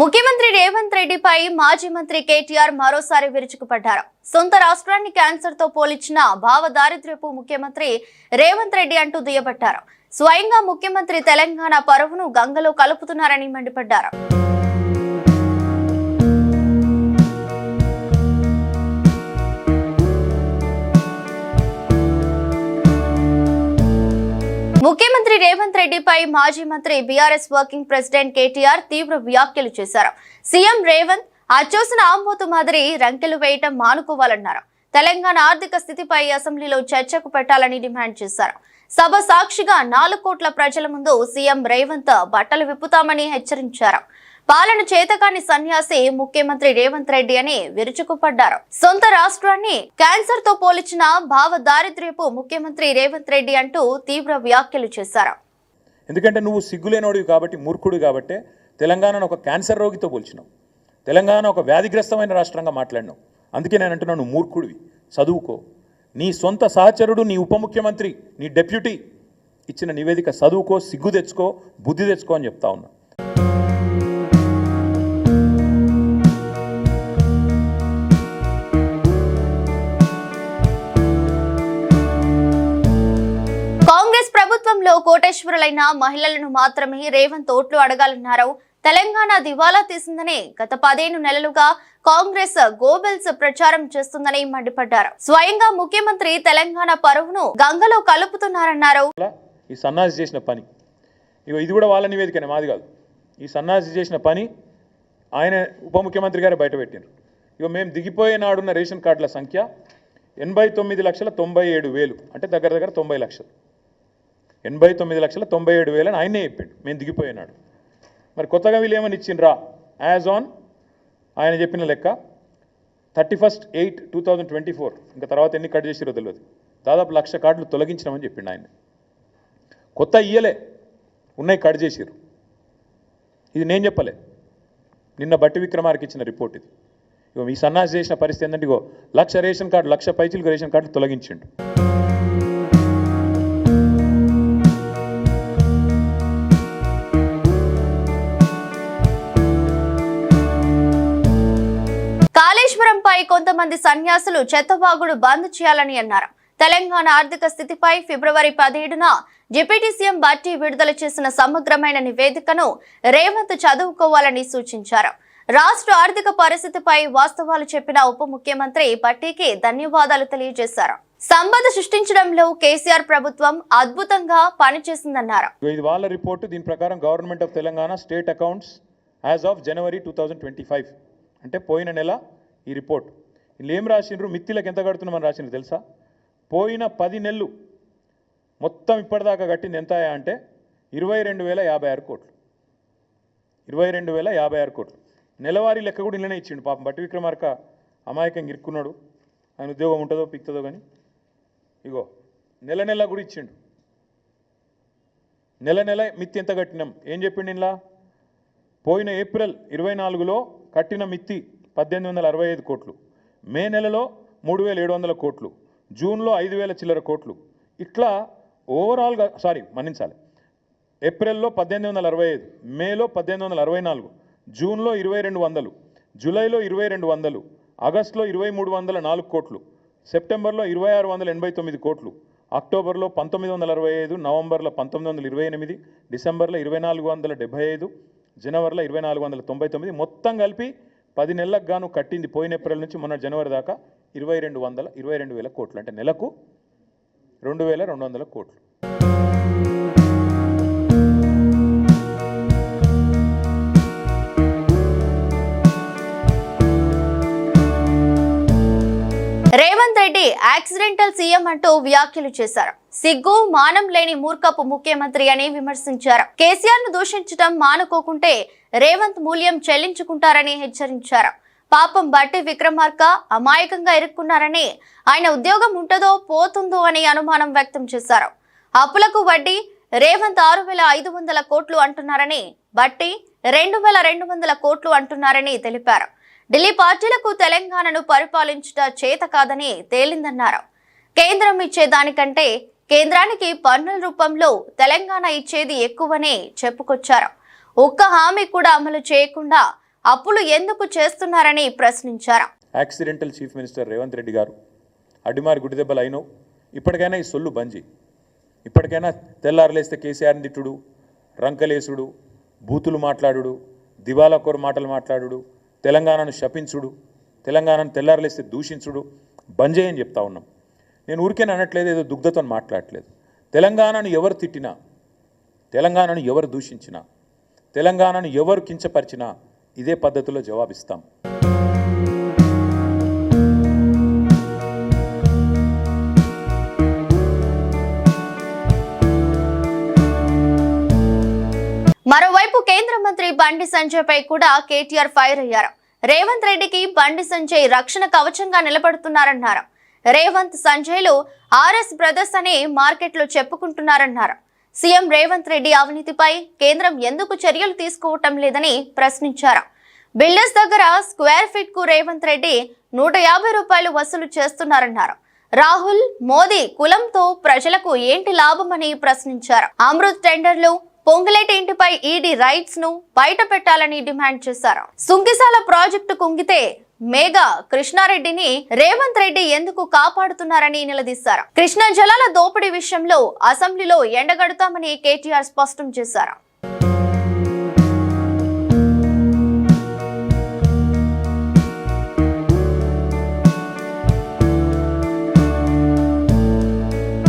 ముఖ్యమంత్రి రేవంత్ రెడ్డిపై మాజీ మంత్రి కేటీఆర్ మరోసారి విరుచుకుపడ్డారు. సొంత రాష్ట్రాన్ని క్యాన్సర్ తో పోల్చిన భావ దారిద్ర్యపు ముఖ్యమంత్రి రేవంత్ రెడ్డి అంటూ దుయ్యబట్టారు. స్వయంగా ముఖ్యమంత్రి తెలంగాణ పరువును గంగలో కలుపుతున్నారని మండిపడ్డారు. ముఖ్యమంత్రి రేవంత్ రెడ్డిపై మాజీ మంత్రి బీఆర్ఎస్ వర్కింగ్ ప్రెసిడెంట్ కేటీఆర్ తీవ్ర వ్యాఖ్యలు చేశారు. సీఎం రేవంత్ అచ్చోసిన ఆంబోతు మాదిరి రంకెలు వేయటం మానుకోవాలన్నారు. తెలంగాణ ఆర్థిక స్థితిపై అసెంబ్లీలో చర్చకు పెట్టాలని డిమాండ్ చేశారు. సభ సాక్షిగా 4 కోట్ల ప్రజల ముందు సీఎం రేవంత్ బట్టలు విప్పుతామని హెచ్చరించారు. పాలన చేతకాని సన్యాసి ముఖ్యమంత్రి రేవంత్ రెడ్డి అని విరుచుకుపడ్డారు. సొంత రాష్ట్రాన్ని క్యాన్సర్ తో పోల్చిన భావ దారిద్ర్యపు ముఖ్యమంత్రి రేవంత్ రెడ్డి అంటూ తీవ్ర వ్యాఖ్యలు చేశారు. ఎందుకంటే నువ్వు సిగ్గులేనోడివి కాబట్టి, మూర్ఖుడు కాబట్టి తెలంగాణను ఒక క్యాన్సర్ రోగితో పోల్చినావు. తెలంగాణ ఒక వ్యాధిగ్రస్తమైన రాష్ట్రంగా మాట్లాడినావు. అందుకే నేను అంటున్నాను, నువ్వు మూర్ఖుడివి, చదువుకో. నీ సొంత సహచరుడు, నీ ఉప ముఖ్యమంత్రి, నీ డెప్యూటీ ఇచ్చిన నివేదిక చదువుకో, సిగ్గు తెచ్చుకో, బుద్ధి తెచ్చుకో అని చెప్తా ఉన్నా. కాంగ్రెస్ ప్రభుత్వంలో కోటేశ్వరులైన మహిళలను మాత్రమే రేవంత్ ఓట్లు అడగాలన్నారు. తెలంగాణ దివాలా తీసిందని గత 15 నెలలుగా కాంగ్రెస్ గోబెల్స్ ప్రచారం చేస్తుందని మండిపడ్డారు. స్వయంగా ముఖ్యమంత్రి తెలంగాణ పరువును గంగలో కలుపుతున్నారన్నారు. ఈ సన్నాసి చేసిన పని ఇది కూడా వాళ్ళ నివేదికనే, మాది కాదు. ఈ సన్నాసి చేసిన పని ఆయన ఉప ముఖ్యమంత్రి గారే బయటపెట్టారు. మేము దిగిపోయే నాడున్న రేషన్ కార్డుల సంఖ్య 89,97,000, అంటే దగ్గర 90 లక్షలు. 89,97,000 అని ఆయనే చెప్పిండు మేము దిగిపోయినాడు. మరి కొత్తగా వీళ్ళు ఏమని ఇచ్చిండ్రా? యాజ్ ఆన్ ఆయన చెప్పిన లెక్క 31/8/2024, ఇంకా తర్వాత ఎన్ని కట్ చేసిరో తెలియదు, దాదాపు 1,00,000 కార్డులు తొలగించినామని చెప్పిండు ఆయన. కొత్త ఇయ్యలే, ఉన్నాయి కట్ చేసిరు. ఇది నేను చెప్పలే, నిన్న బట్టి విక్రమార్కి ఇచ్చిన రిపోర్ట్ ఇది. ఈ సన్నాసి చేసిన పరిస్థితి ఏంటంటే 1,00,000 రేషన్ కార్డు, 1,00,000 పైచీలకు రేషన్ కార్డులు తొలగించిండు. కాళేశ్వరంపై కొంతమంది సన్యాసులు చెత్తబాగుడు బంద్ చేయాలని అన్నారు. తెలంగాణ ఆర్థిక స్థితిపై ఫిబ్రవరి 17న డిప్యూటీ సీఎం బట్టి విడుదల చేసిన సమగ్రమైన నివేదికను రేవంత్ చదువుకోవాలని సూచించారు. రాష్ట్ర ఆర్థిక పరిస్థితిపై వాస్తవాలు చెప్పిన ఉప ముఖ్యమంత్రి బట్టికి ధన్యవాదాలు తెలియజేశారు. సంపద సృష్టించడంలో కేసీఆర్ ప్రభుత్వం అద్భుతంగా పనిచేసిందన్నారు. ఇది వాళ్ళ రిపోర్టు. దీని ప్రకారం government of Telangana state accounts as of January 2025, అంటే పోయిన నెల ఈ రిపోర్ట్. వీళ్ళు ఏం రాసిండ్రు, మిత్తిలకు ఎంత కడుతున్నామని రాసిండ్రు తెలుసా? పోయిన 10 నెలలు మొత్తం ఇప్పటిదాకా కట్టింది ఎంత అంటే 22,056 కోట్లు. 22,056 కోట్లు. నెలవారీ లెక్క కూడా ఇళ్ళనే ఇచ్చిండు. పాపం బట్టి విక్రమార్క అమాయకంగా ఇరుక్కున్నాడు. ఆయన ఉద్యోగం ఉంటుందో పిక్తుందో కానీ ఇగో నెల కూడా ఇచ్చిండు. నెల మిత్తి ఎంత కట్టినాం ఏం చెప్పిండు ఇలా? పోయిన ఏప్రిల్ 24లో కట్టిన మిత్తి 1,865 కోట్లు, మే నెలలో 3,700 కోట్లు, జూన్లో 5,000 చిల్లర కోట్లు. ఇట్లా ఓవరాల్గా మన్నించాలి, ఏప్రిల్లో 1,865, మేలో 1,864, జూన్లో 2,200, జూలైలో 2,200, ఆగస్టులో 2,304 కోట్లు, సెప్టెంబర్లో 2,689 కోట్లు, అక్టోబర్లో 1,965, నవంబర్లో 1,928, డిసెంబర్లో 2,475, జనవరిలో 2,499. మొత్తం కలిపి 10 నెలలకు గాను కట్టింది పోయిన ఏప్రిల్ నుంచి మొన్న జనవరి దాకా 22,000 కోట్లు, అంటే నెలకు 2,200 కోట్లు. రేవంత్ రెడ్డి యాక్సిడెంటల్ సీఎం అంటూ వ్యాఖ్యలు చేశారు. సిగ్గు మానం లేని మూర్ఖపు ముఖ్యమంత్రి అని విమర్శించారు. కేసీఆర్ ను దూషించడం మానుకోకుంటే రేవంత్ మూల్యం చెల్లించుకుంటారని హెచ్చరించారు. పాపం బట్టి విక్రమార్క అమాయకంగా ఇరుక్కున్నారని, ఆయన ఉద్యోగం ఉంటుందో పోతుందో అని అనుమానం వ్యక్తం చేశారు. అప్పులకు వడ్డీ రేవంత్ 6,500 కోట్లు అంటున్నారని, బట్టి 2,200 కోట్లు అంటున్నారని తెలిపారు. ఢిల్లీ పార్టీలకు తెలంగాణను పరిపాలించుట చేత కాదని తేలిందన్నారు. కేంద్రం ఇచ్చే దానికంటే కేంద్రానికి పన్నుల రూపంలో తెలంగాణ ఇచ్చేది ఎక్కువనే చెప్పుకొచ్చారు. ఒక్క హామీ కూడా అమలు చేయకుండా అప్పులు ఎందుకు చేస్తున్నారని ప్రశ్నించారు. Accidental chief minister Revanth Reddy గారు అడ్డిమారి గుడి దెబ్బలు అయినో ఇప్పటికైనా ఈ సొల్లు బంజి, ఇప్పటికైనా తెల్లారలేస్తే కేసీఆర్ని తిట్టుడు, రంకలేసుడు, బూతులు మాట్లాడుడు, దివాలాకోరు మాటలు మాట్లాడుడు, తెలంగాణను శపించుడు, తెలంగాణను తెల్లారలేస్తే దూషించుడు బంజే అని చెప్తా ఉన్నాం. నేను ఊరికేనే అనట్లేదు, ఏదో దుగ్ధతో మాట్లాడట్లేదు. తెలంగాణను ఎవరు తిట్టినా, తెలంగాణను ఎవరు దూషించినా, తెలంగాణను ఎవరు కించపరిచినా ఇదే పద్ధతిలో జవాబిస్తాం. మరోవైపు కేంద్ర మంత్రి బండి సంజయ్ పై కూడా కేటీఆర్ ఫైర్ అయ్యారు. రేవంత్ రెడ్డికి బండి సంజయ్ రక్షణ కవచంగా నిలబడుతున్నారన్నారు. రేవంత్ సంజయ్లు ఆర్ఎస్ బ్రదర్స్ అని మార్కెట్లో చెప్పుకుంటున్నారన్నారు. సీఎం రేవంత్ రెడ్డి అవినీతిపై కేంద్రం ఎందుకు చర్యలు తీసుకోవటం లేదని ప్రశ్నించారు. బిల్డర్స్ దగ్గర స్క్వేర్ ఫీట్ కు రేవంత్ రెడ్డి 150 రూపాయలు వసూలు చేస్తున్నారన్నారు. రాహుల్ మోదీ కులంతో ప్రజలకు ఏంటి లాభమని ప్రశ్నించారు. అమృత్ టెండర్లు, పొంగులేటి ఇంటిపై ఈడీ రైట్స్ ను బయట పెట్టాలని డిమాండ్ చేశారు. సుంకిసాల ప్రాజెక్టు కుంగితే మేఘా కృష్ణారెడ్డిని రేవంత్ రెడ్డి ఎందుకు కాపాడుతున్నారని నిలదీశారు. కృష్ణా జలాల దోపిడీ విషయంలో అసెంబ్లీలో ఎండగడతామని కేటీఆర్ స్పష్టం చేశారు.